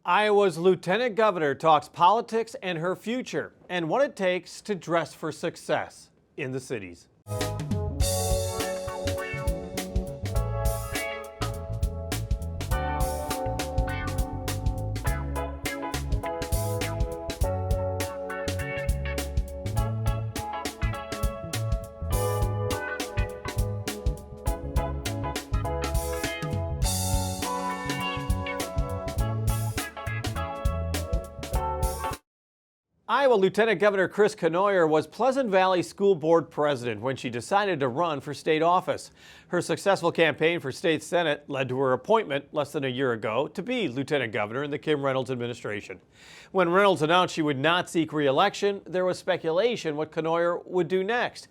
Iowa's lieutenant governor talks politics and her future and what it takes to dress for success in the cities. Iowa Lieutenant Governor Chris Cournoyer was Pleasant Valley School Board president when she decided to run for state office. Her successful campaign for state senate led to her appointment less than a year ago to be lieutenant governor in the Kim Reynolds administration. When Reynolds announced she would not seek re-election, there was speculation what Cournoyer would do next.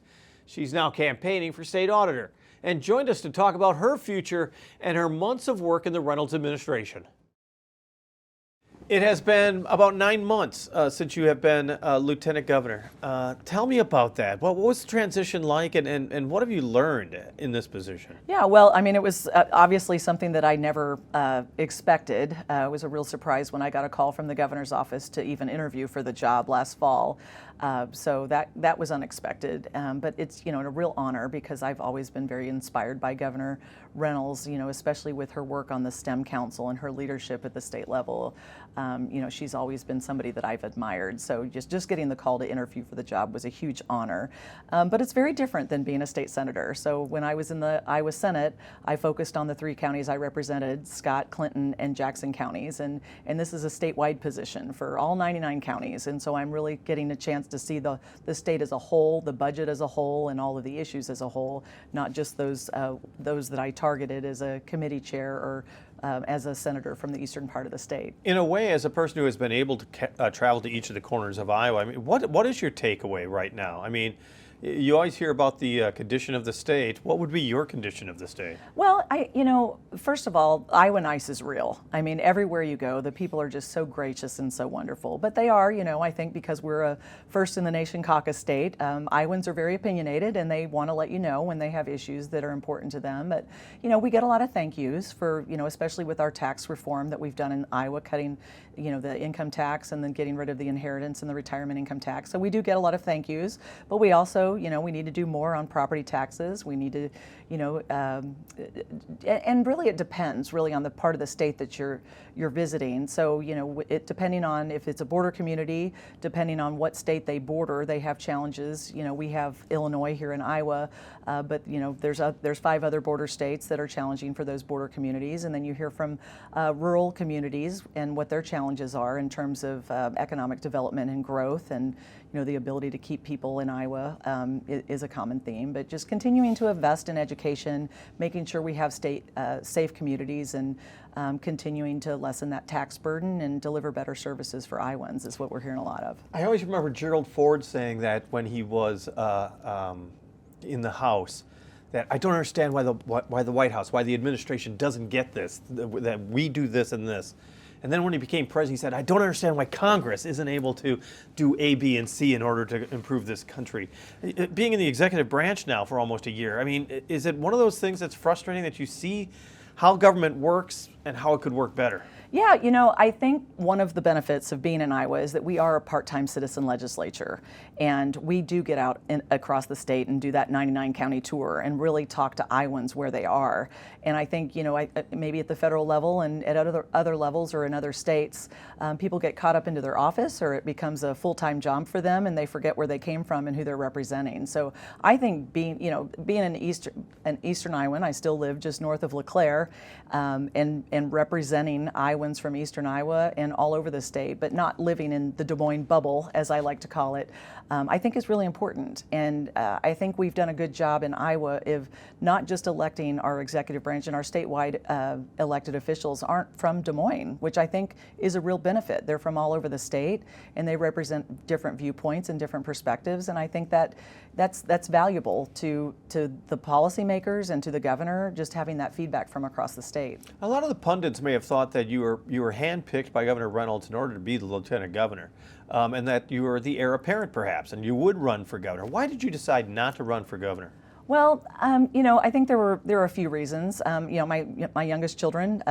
She's now campaigning for state auditor and joined us to talk about her future and her months of work in the Reynolds administration. It has been about 9 months since you have been lieutenant governor. Tell me about that. What was the transition like, and what have you learned in this position? Yeah, well, I mean, it was obviously something that I never expected. It was a real surprise when I got a call from the governor's office to even interview for the job last fall. So that was unexpected, but it's a real honor because I've always been very inspired by Governor Reynolds, especially with her work on the STEM Council and her leadership at the state level. She's always been somebody that I've admired. So just getting the call to interview for the job was a huge honor. But it's very different than being a state senator. So when I was in the Iowa Senate, I focused on the 3 counties I represented, Scott, Clinton, and Jackson counties. And this is a statewide position for all 99 counties. And so I'm really getting a chance to see the state as a whole, the budget as a whole, and all of the issues as a whole, not just those that I targeted as a committee chair or as a senator from the eastern part of the state. In a way, as a person who has been able to travel to each of the corners of Iowa, I mean, what is your takeaway right now? I mean, you always hear about the condition of the state. What would be your condition of the state? Well, first of all, Iowa Nice is real. I mean, everywhere you go, the people are just so gracious and so wonderful. But they are, I think because we're a first in the nation caucus state, Iowans are very opinionated and they want to let you know when they have issues that are important to them. But, we get a lot of thank yous for, especially with our tax reform that we've done in Iowa, cutting, the income tax and then getting rid of the inheritance and the retirement income tax. So we do get a lot of thank yous, but we also, we need to do more on property taxes. We need to, and really it depends really on the part of the state that you're visiting. So, it depending on if it's a border community, depending on what state they border, they have challenges. We have Illinois here in Iowa, but there's 5 other border states that are challenging for those border communities. And then you hear from rural communities and what their challenges are in terms of economic development and growth, and the ability to keep people in Iowa is a common theme. But just continuing to invest in education, making sure we have state safe communities, and continuing to lessen that tax burden and deliver better services for Iowans is what we're hearing a lot of. I always remember Gerald Ford saying that when he was in the House, that I don't understand why the White House, why the administration doesn't get this, that we do this and this. And then when he became president, he said, I don't understand why Congress isn't able to do A, B, and C in order to improve this country. Being in the executive branch now for almost a year, I mean, is it one of those things that's frustrating that you see how government works and how it could work better? Yeah, I think one of the benefits of being in Iowa is that we are a part-time citizen legislature, and we do get out across the state and do that 99 county tour and really talk to Iowans where they are. And I think, maybe at the federal level and at other levels or in other states, people get caught up into their office, or it becomes a full-time job for them and they forget where they came from and who they're representing. So I think being an Eastern Iowan, I still live just north of LeClaire, and representing Iowans from Eastern Iowa and all over the state, but not living in the Des Moines bubble, as I like to call it, I think is really important. And I think we've done a good job in Iowa of not just electing our executive branch, and our statewide elected officials aren't from Des Moines, which I think is a real benefit. They're from all over the state, and they represent different viewpoints and different perspectives. And I think that's valuable to the policymakers and to the governor, just having that feedback from across the state. A lot of the pundits may have thought that you were handpicked by Governor Reynolds in order to be the lieutenant governor, and that you were the heir apparent perhaps, and you would run for governor. Why did you decide not to run for governor? Well, I think there were a few reasons. My youngest children,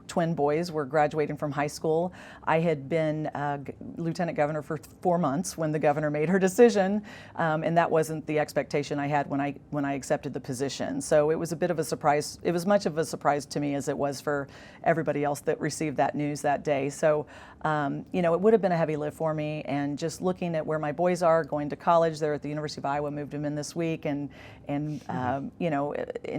twin boys, were graduating from high school. I had been lieutenant governor for 4 months when the governor made her decision, and that wasn't the expectation I had when I accepted the position. So it was a bit of a surprise. It was much of a surprise to me as it was for everybody else that received that news that day. So, it would have been a heavy lift for me, and just looking at where my boys are going to college, they're at the University of Iowa, moved them in this week, and in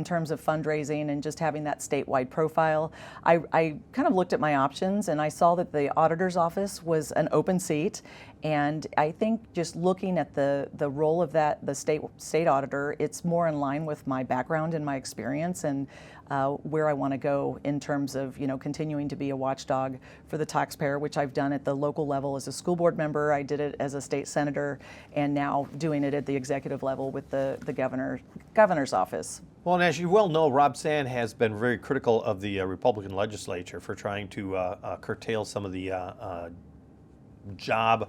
terms of fundraising and just having that statewide profile, I kind of looked at my options, and I saw that the auditor's office was an open seat. And I think just looking at the role of the state auditor, it's more in line with my background and my experience, and where I want to go in terms of continuing to be a watchdog for the taxpayer, which I've done at the local level as a school board member. I did it as a state senator, and now doing it at the executive level with the governor's office. Well, and as you well know, Rob Sand has been very critical of the Republican legislature for trying to curtail some of the job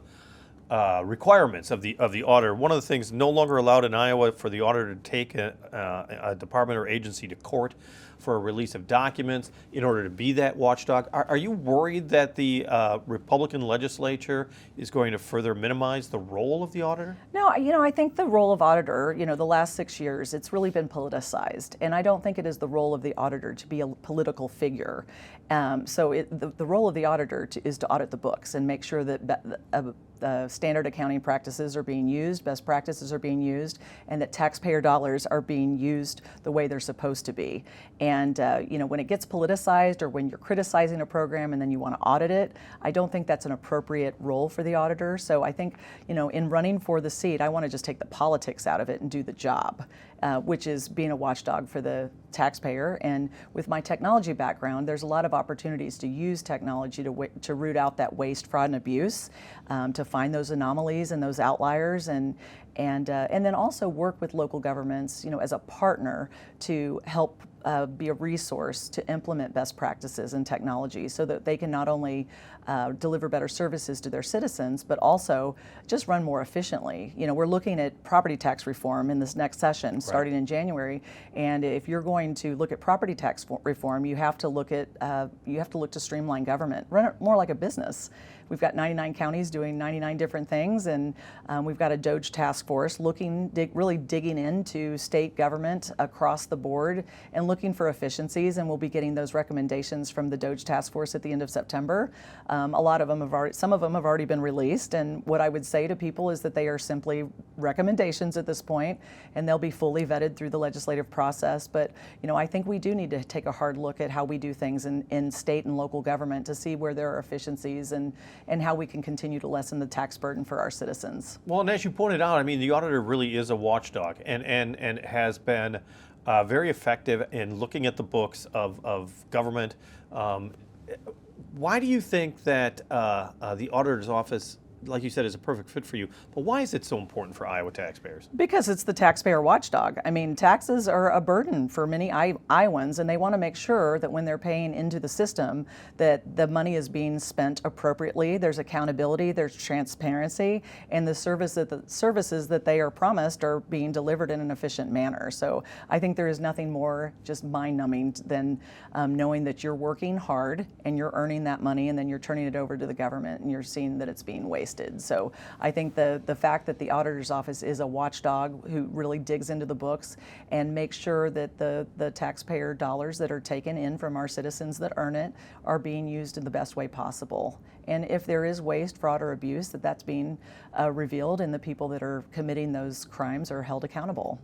requirements of the auditor. One of the things no longer allowed in Iowa for the auditor to take a department or agency to court for a release of documents in order to be that watchdog. Are you worried that the Republican legislature is going to further minimize the role of the auditor? No, I think the role of auditor, the last 6 years, it's really been politicized, and I don't think it is the role of the auditor to be a political figure. The role of the auditor is to audit the books and make sure that standard accounting practices are being used, best practices are being used, and that taxpayer dollars are being used the way they're supposed to be. And when it gets politicized, or when you're criticizing a program and then you want to audit it, I don't think that's an appropriate role for the auditor. So I think, in running for the seat, I want to just take the politics out of it and do the job, which is being a watchdog for the taxpayer. And with my technology background, there's a lot of opportunities to use technology to root out that waste, fraud, and abuse, to find those anomalies and those outliers, and then also work with local governments, as a partner to help be a resource to implement best practices and technology, so that they can not only deliver better services to their citizens, but also just run more efficiently. We're looking at property tax reform in this next session, starting in January, and if you're going to look at property tax reform, you have to look to streamline government, run it more like a business. We've got 99 counties doing 99 different things, and we've got a DOGE task force really digging into state government across the board and looking for efficiencies, and we'll be getting those recommendations from the DOGE task force at the end of September. Some of them have already been released, and what I would say to people is that they are simply recommendations at this point, and they'll be fully vetted through the legislative process. But I think we do need to take a hard look at how we do things in state and local government to see where there are efficiencies and how we can continue to lessen the tax burden for our citizens. Well, and as you pointed out, the auditor really is a watchdog, and has been very effective in looking at the books of government. Why do you think that the auditor's office, like you said, is a perfect fit for you, but why is it so important for Iowa taxpayers? Because it's the taxpayer watchdog. Taxes are a burden for many Iowans, and they want to make sure that when they're paying into the system, that the money is being spent appropriately. There's accountability, there's transparency, and the services that they are promised are being delivered in an efficient manner. So I think there is nothing more just mind-numbing than knowing that you're working hard and you're earning that money, and then you're turning it over to the government and you're seeing that it's being wasted. So I think the fact that the auditor's office is a watchdog who really digs into the books and makes sure that the taxpayer dollars that are taken in from our citizens that earn it are being used in the best way possible. And if there is waste, fraud, or abuse, that's being revealed, and the people that are committing those crimes are held accountable.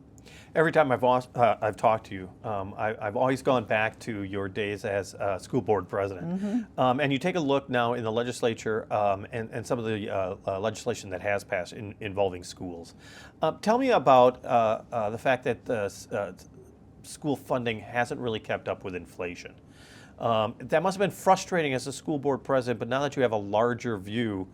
Every time I've talked to you, I've always gone back to your days as school board president. Mm-hmm. And you take a look now in the legislature and some of the legislation that has passed involving schools. Tell me about the fact that school funding hasn't really kept up with inflation. That must have been frustrating as a school board president, but now that you have a larger view,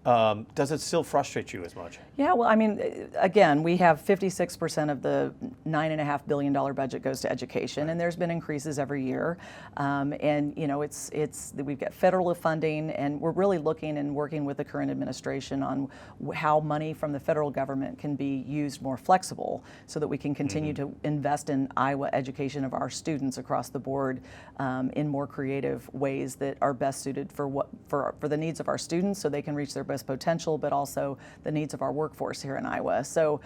does it still frustrate you as much? Yeah, well, I mean, again, we have 56% of the $9.5 billion budget goes to education, and there's been increases every year. And you know, we've got federal funding, and we're really looking and working with the current administration on how money from the federal government can be used more flexible, so that we can continue to invest in Iowa education of our students across the board in more creative ways that are best suited for the needs of our students, so they can reach their best potential, but also the needs of our workforce here in Iowa. So,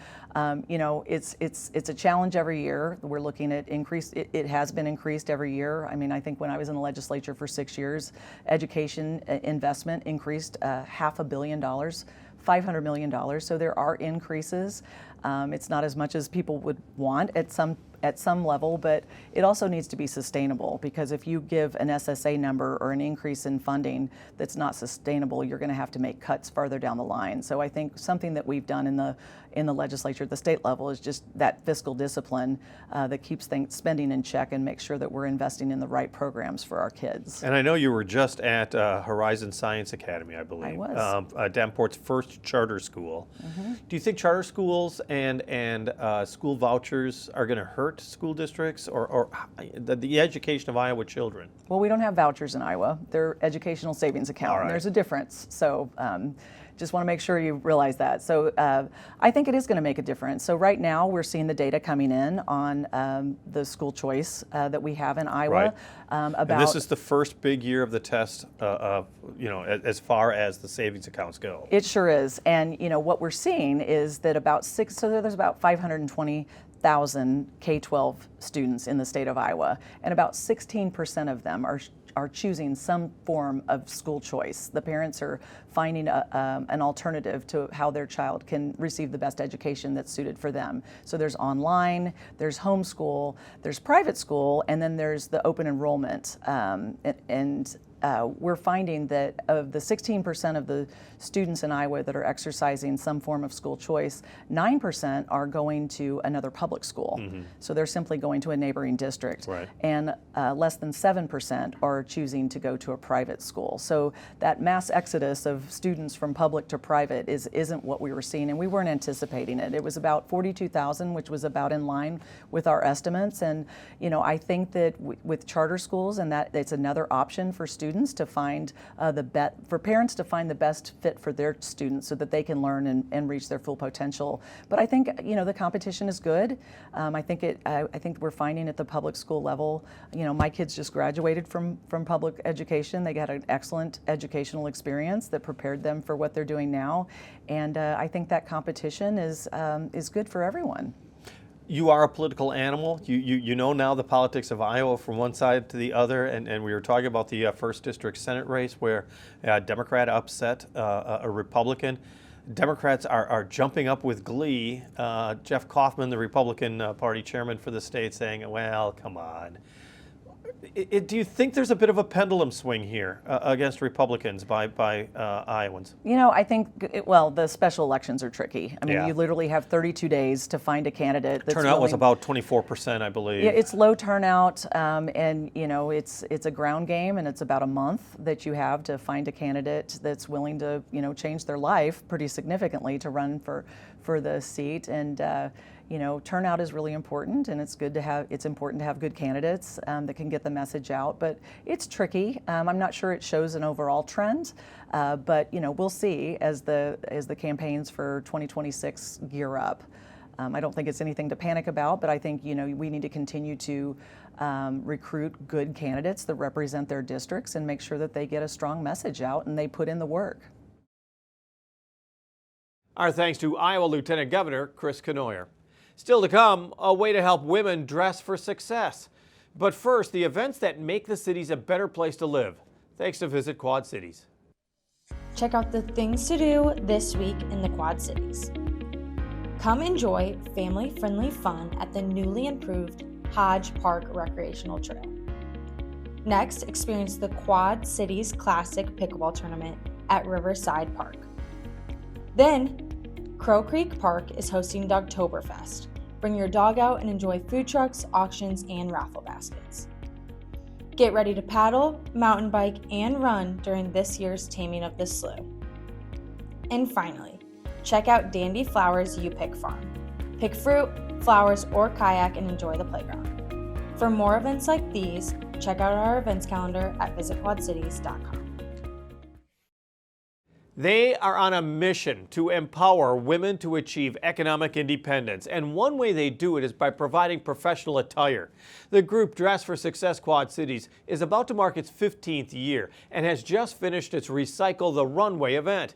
you know, it's a challenge every year. We're looking at increase. It has been increased every year. I mean, I think when I was in the legislature for 6 years, education investment increased $500 million, $500 million. So there are increases. It's not as much as people would want at some level, but it also needs to be sustainable, because if you give an SSA number or an increase in funding that's not sustainable, you're going to have to make cuts farther down the line. So I think something that we've done in the legislature at the state level is just that fiscal discipline that keeps spending in check and makes sure that we're investing in the right programs for our kids. And I know you were just at Horizon Science Academy, I believe. I was. Davenport's first charter school. Do you think charter schools and school vouchers are going to hurt school districts or the education of Iowa children? Well, we don't have vouchers in Iowa. They're educational savings account. All right. And there's a difference. So just want to make sure you realize that. So I think it is going to make a difference. So right now we're seeing the data coming in on the school choice that we have in Iowa. Right. About And this is the first big year of the test, you know, as far as the savings accounts go. It sure is. And you know what we're seeing is that there's about 520,000 K-12 students in the state of Iowa, and about 16% of them are choosing some form of school choice. The parents are finding an alternative to how their child can receive the best education that's suited for them. So there's online, there's homeschool, there's private school, and then there's the open enrollment. We're finding that of the 16% of the students in Iowa that are exercising some form of school choice, 9% are going to another public school. So they're simply going to a neighboring district. Right. And less than 7% are choosing to go to a private school. So that mass exodus of students from public to private isn't what we were seeing, and we weren't anticipating it. It was about 42,000, which was about in line with our estimates. And you know, I think that with charter schools, and that it's another option for students to find for parents to find the best fit for their students so that they can learn and reach their full potential. But I think, you know, the competition is good. I think we're finding at the public school level, you know, my kids just graduated from public education. They got an excellent educational experience that prepared them for what they're doing now. And I think that competition is good for everyone. You are a political animal. You know now the politics of Iowa from one side to the other, and we were talking about the first district Senate race where a Democrat upset a Republican. Democrats are jumping up with glee. Jeff Kaufman, the Republican Party chairman for the state, saying, well, come on. Do you think there's a bit of a pendulum swing here against Republicans by Iowans? You know, I think, the special elections are tricky. I mean, Yeah. you literally have 32 days to find a candidate that's Turnout was willing- about 24%, I believe. Yeah, it's low turnout, and you know, it's a ground game, and it's about a month that you have to find a candidate that's willing to, you know, change their life pretty significantly to run for the seat. And you know, turnout is really important, and it's important to have good candidates that can get the message out. But it's tricky. I'm not sure it shows an overall trend, but you know, we'll see as the campaigns for 2026 gear up. I don't think it's anything to panic about, but I think, you know, we need to continue to recruit good candidates that represent their districts and make sure that they get a strong message out and they put in the work. Our thanks to Iowa Lieutenant Governor Chris Cournoyer. Still to come, a way to help women dress for success. But first, the events that make the cities a better place to live. Thanks to Visit Quad Cities. Check out the things to do this week in the Quad Cities. Come enjoy family-friendly fun at the newly improved Hodge Park Recreational Trail. Next, experience the Quad Cities Classic Pickleball Tournament at Riverside Park. Then, Crow Creek Park is hosting Dogtoberfest. Bring your dog out and enjoy food trucks, auctions, and raffle baskets. Get ready to paddle, mountain bike, and run during this year's Taming of the Slough. And finally, check out Dandy Flowers You Pick Farm. Pick fruit, flowers, or kayak and enjoy the playground. For more events like these, check out our events calendar at visitquadcities.com. They are on a mission to empower women to achieve economic independence, and one way they do it is by providing professional attire. The group Dress for Success Quad Cities is about to mark its 15th year and has just finished its Recycle the Runway event.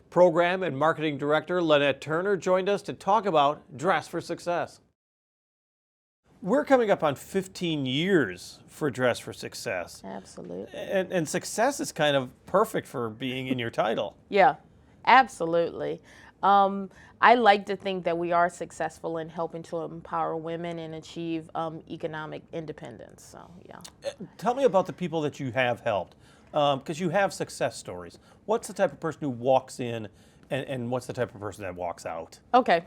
Program and Marketing Director Lynette Turner joined us to talk about Dress for Success. We're coming up on 15 years for Dress for Success. Absolutely. And success is kind of perfect for being in your title. Yeah, absolutely. I like to think that we are successful in helping to empower women and achieve economic independence. So, yeah. Tell me about the people that you have helped, because you have success stories. What's the type of person who walks in, and what's the type of person that walks out? Okay.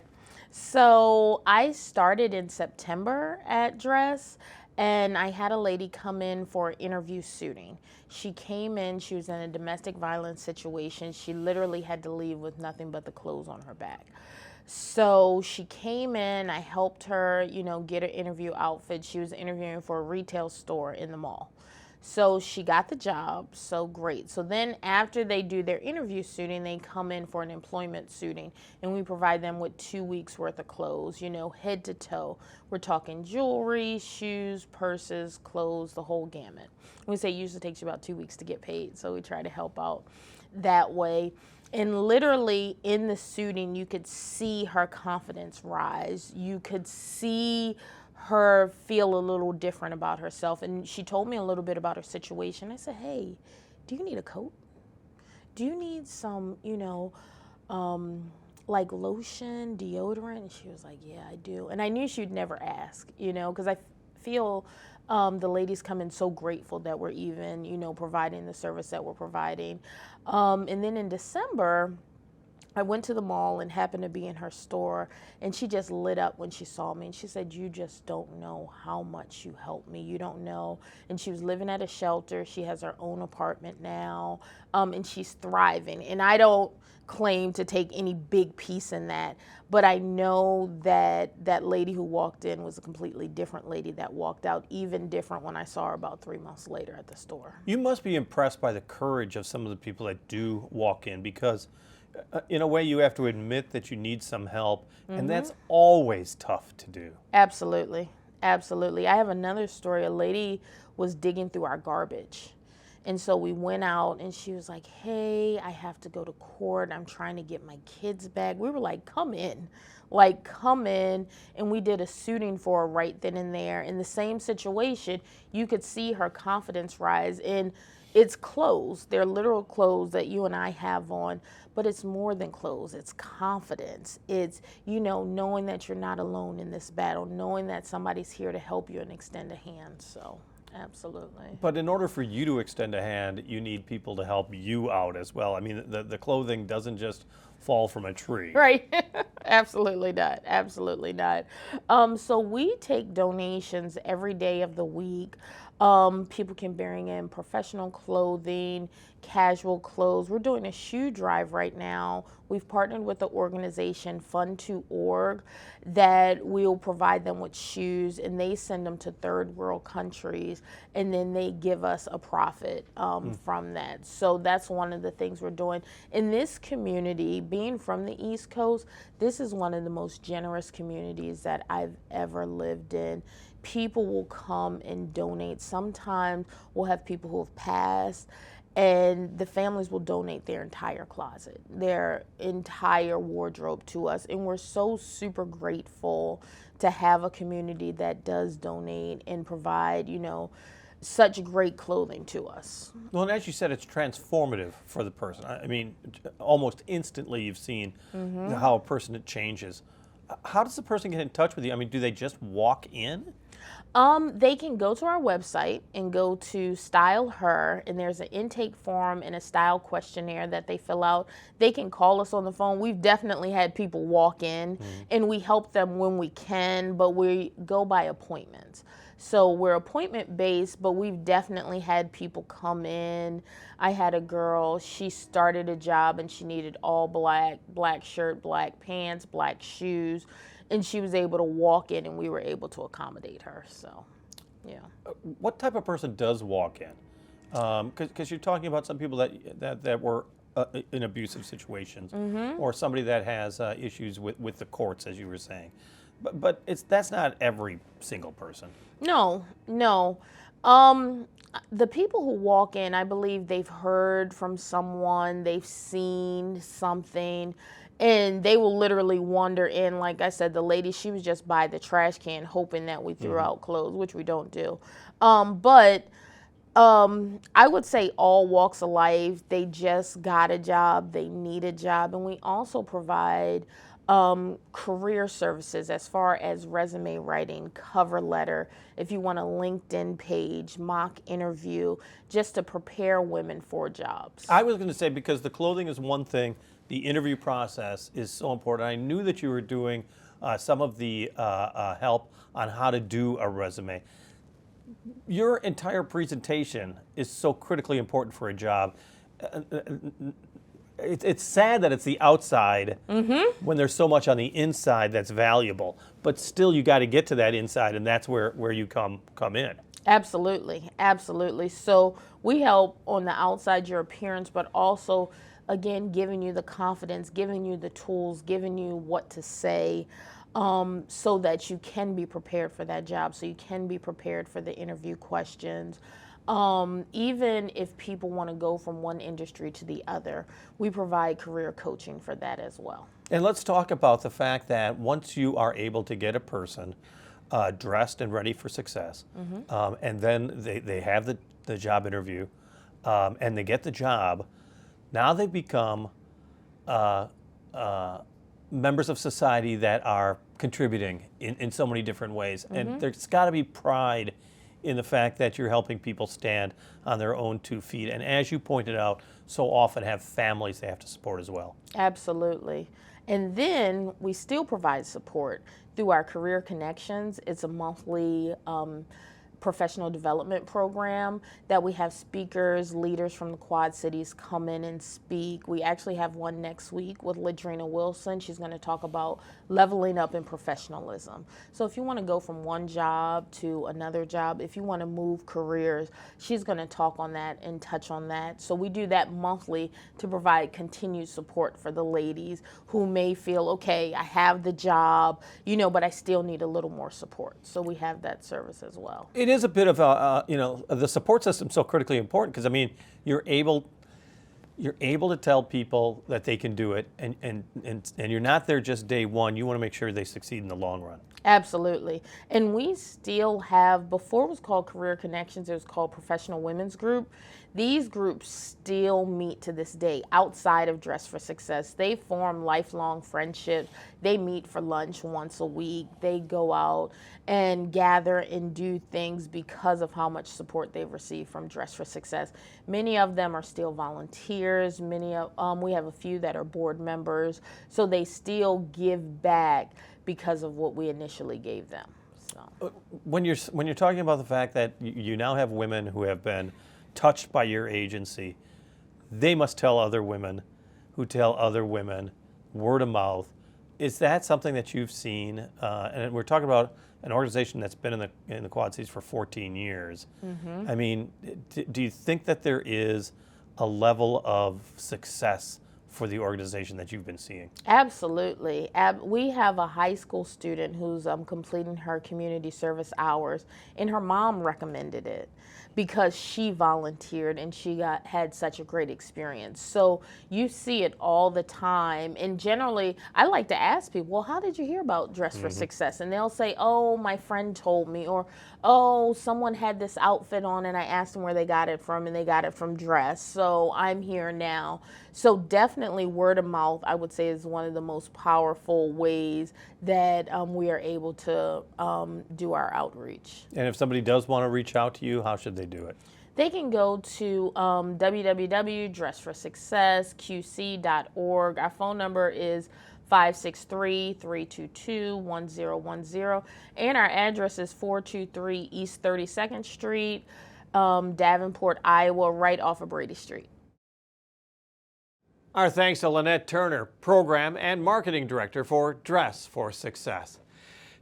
So I started in September at Dress, and I had a lady come in for interview suiting. She came in, she was in a domestic violence situation. She literally had to leave with nothing but the clothes on her back. So she came in, I helped her, get her interview outfit. She was interviewing for a retail store in the mall. So she got the job, so great. So then after they do their interview suiting, they come in for an employment suiting, and we provide them with 2 weeks worth of clothes, head to toe. We're talking jewelry, shoes, purses, clothes, the whole gamut. We say it usually takes you about 2 weeks to get paid, so we try to help out that way. And literally in the suiting, you could see her confidence rise. You could see her feel a little different about herself. And she told me a little bit about her situation. I said, hey, do you need a coat? Do you need some, like lotion, deodorant? And she was like, yeah, I do. And I knew she'd never ask, because I feel the ladies come in so grateful that we're even, providing the service that we're providing. And then in December, I went to the mall and happened to be in her store, and she just lit up when she saw me, and she said, you just don't know how much you helped me. You don't know. And she was living at a shelter. She has her own apartment now, and she's thriving. And I don't claim to take any big piece in that, but I know that that lady who walked in was a completely different lady that walked out, even different when I saw her about 3 months later at the store. You must be impressed by the courage of some of the people that do walk in, because in a way you have to admit that you need some help, and that's always tough to do. Absolutely. Absolutely. I have another story. A lady was digging through our garbage. And so we went out, and she was like, hey, I have to go to court. I'm trying to get my kids back. We were like, come in. And we did a suiting for her right then and there. In the same situation, you could see her confidence rise. And it's clothes. They're literal clothes that you and I have on, but it's more than clothes. It's confidence. It's, knowing that you're not alone in this battle, knowing that somebody's here to help you and extend a hand. So, absolutely. But in order for you to extend a hand, you need people to help you out as well. I mean, the clothing doesn't just fall from a tree. Right. Absolutely not. Absolutely not. So we take donations every day of the week. People can bring in professional clothing, casual clothes. We're doing a shoe drive right now. We've partnered with the organization Fund2Org that will provide them with shoes, and they send them to third world countries, and then they give us a profit from that. So that's one of the things we're doing. In this community, being from the East Coast, this is one of the most generous communities that I've ever lived in. People will come and donate. Sometimes we'll have people who have passed, and the families will donate their entire closet, their entire wardrobe to us. And we're so super grateful to have a community that does donate and provide, such great clothing to us. Well, and as you said, it's transformative for the person. I mean, almost instantly you've seen how a person changes. How does the person get in touch with you? I mean, do they just walk in? They can go to our website and go to Style Her, and there's an intake form and a style questionnaire that they fill out. They can call us on the phone. We've definitely had people walk in, and we help them when we can, but we go by appointments. So we're appointment based, but we've definitely had people come in. I had a girl, she started a job and she needed all black, black shirt, black pants, black shoes, and she was able to walk in and we were able to accommodate her. So, yeah. What type of person does walk in? Because you're talking about some people that were in abusive situations, or somebody that has issues with the courts, as you were saying. But that's not every single person. No, no. The people who walk in, I believe they've heard from someone, they've seen something, and they will literally wander in. Like I said, the lady, she was just by the trash can hoping that we threw out clothes, which we don't do. But I would say all walks of life, they just got a job, they need a job, and we also provide career services as far as resume writing, cover letter, if you want a LinkedIn page, mock interview, just to prepare women for jobs. I was going to say, because the clothing is one thing, the interview process is so important. I knew that you were doing some of the help on how to do a resume. Your entire presentation is so critically important for a job. It's sad that it's the outside when there's so much on the inside that's valuable, but still you got to get to that inside, and that's where you come in. Absolutely, absolutely. So we help on the outside, your appearance, but also, again, giving you the confidence, giving you the tools, giving you what to say, so that you can be prepared for that job, so you can be prepared for the interview questions. Even if people want to go from one industry to the other, we provide career coaching for that as well. And let's talk about the fact that once you are able to get a person dressed and ready for success, and then they have the job interview, and they get the job, now they become members of society that are contributing in so many different ways. And there's got to be pride in the fact that you're helping people stand on their own 2 feet. And as you pointed out, so often have families they have to support as well. Absolutely. And then we still provide support through our Career Connections. It's a monthly professional development program that we have speakers, leaders from the Quad Cities come in and speak. We actually have one next week with Ladrina Wilson. She's going to talk about leveling up in professionalism. So if you want to go from one job to another job, if you want to move careers, she's going to talk on that and touch on that. So we do that monthly to provide continued support for the ladies who may feel, okay, I have the job, but I still need a little more support. So we have that service as well. It is a bit of the support system so critically important, because I mean you're able to tell people that they can do it, and you're not there just day one. You want to make sure they succeed in the long run. Absolutely. And we still have, before it was called Career Connections, it was called Professional Women's Group. These groups still meet to this day outside of Dress for Success. They form lifelong friendships. They meet for lunch once a week. They go out and gather and do things because of how much support they've received from Dress for Success. Many of them are still volunteers. We have a few that are board members. So they still give back because of what we initially gave them. So. When you're talking about the fact that you now have women who have been touched by your agency, they must tell other women who tell other women, word of mouth. Is that something that you've seen? And we're talking about an organization that's been in the Quad Cities for 14 years. I mean, do you think that there is a level of success for the organization that you've been seeing? Absolutely. We have a high school student who's completing her community service hours, and her mom recommended it because she volunteered and she had such a great experience. So you see it all the time. And generally, I like to ask people, well, how did you hear about Dress for Success? And they'll say, oh, my friend told me, or, oh, someone had this outfit on and I asked them where they got it from, and they got it from Dress. So I'm here now. So definitely word of mouth, I would say, is one of the most powerful ways that we are able to do our outreach. And if somebody does want to reach out to you, how should they do it? They can go to www.dressforsuccessqc.org. Our phone number is 563-322-1010. And our address is 423 East 32nd Street, Davenport, Iowa, right off of Brady Street. Our thanks to Lynette Turner, Program and Marketing Director for Dress for Success.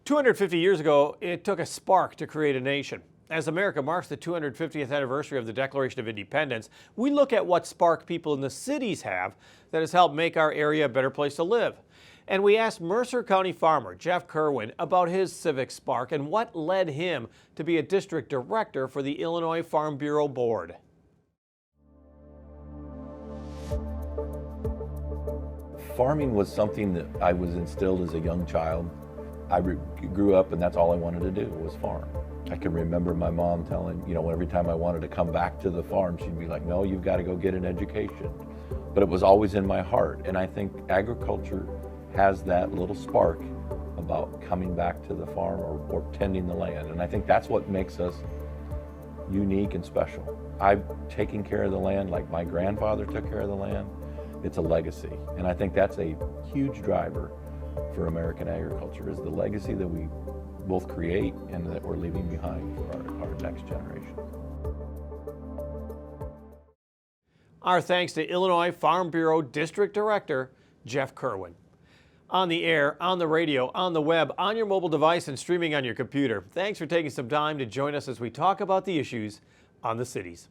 250 years ago, it took a spark to create a nation. As America marks the 250th anniversary of the Declaration of Independence, we look at what spark people in the cities have that has helped make our area a better place to live. And we asked Mercer County farmer Jeff Kerwin about his civic spark and what led him to be a district director for the Illinois Farm Bureau Board. Farming was something that I was instilled as a young child. I grew up and that's all I wanted to do was farm. I can remember my mom telling, every time I wanted to come back to the farm, she'd be like, no, you've got to go get an education. But it was always in my heart. And I think agriculture has that little spark about coming back to the farm or tending the land. And I think that's what makes us unique and special. I've taken care of the land like my grandfather took care of the land. It's a legacy. And I think that's a huge driver for American agriculture, is the legacy that we both create and that we're leaving behind for our next generation. Our thanks to Illinois Farm Bureau District Director Jeff Kerwin. On the air, on the radio, on the web, on your mobile device, and streaming on your computer. Thanks for taking some time to join us as we talk about the issues on the cities.